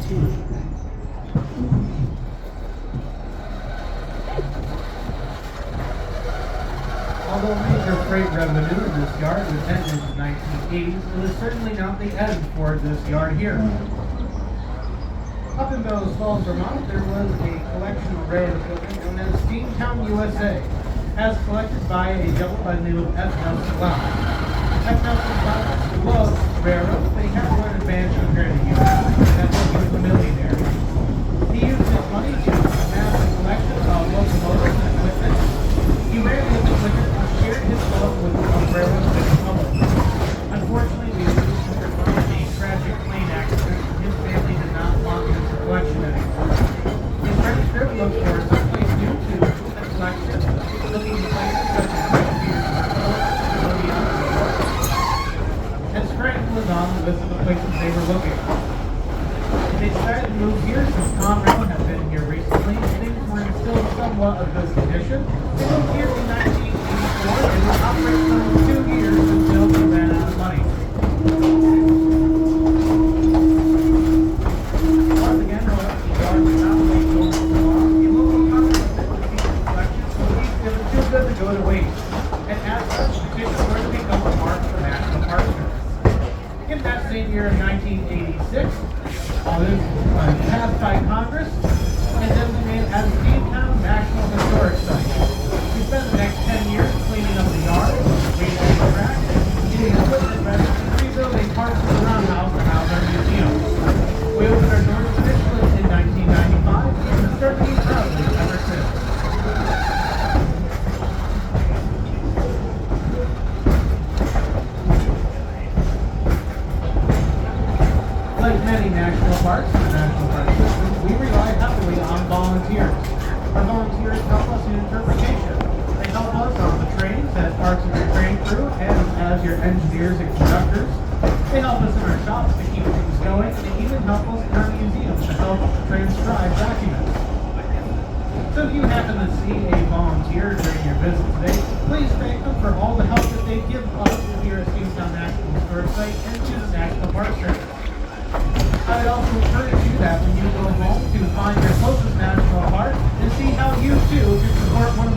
Although major freight revenue in this yard was ended in the 1980s, it was certainly not the end for this yard here. Up in Bellows Falls, Vermont, there was a collection array of equipment known as Steamtown, USA, as collected by a gentleman by the name of F. Nelson Blount. F. Nelson Blount loved railroads, but he had one advantage compared to you, and that's what he was a millionaire. He used his money to amass a collection of locomotives and equipment. He rarely shared his love with the railroad public. Unfortunately, we lose Mr. Blount in a tragic plane accident. His family did not want his collection anymore. His friends still looked for someplace new to move the collection, looking to places such as and Scranton was on the list of the places they were looking. They decided to move here since Conrail had been here recently. Things were in still somewhat of good condition. They moved here in 1984 and would operate for 2 years until they ran out of money. Once again, however, the yard was not wait over so long. The local Congress collection it was too good to go to waste. And as such, petitions were to become a mark for National Park Service. In that same year of 1986, this was passed by Congress and designated as Steamtown National Historic Site. We spent the next 10 years cleaning up the yard, redoing the track, getting equipment ready, and rebuilding parts of the roundhouse to house our museum. We opened our doors officially in 1995 and have started to eat proudly ever since. Like many national parks and the national park system, we rely heavily on volunteers. Our volunteers help us in interpretation. They help us on the trains as parts of your train crew and as your engineers and conductors. They help us in our shops to keep things going, and they even help us in our museum to help transcribe documents. So if you happen to see a volunteer during your visit today, please thank them for all the help that they give us here at Steamtown National Historic Site and to the National Park Service. I would also encourage you that when you go home to find your closest national park and see how you too can support one of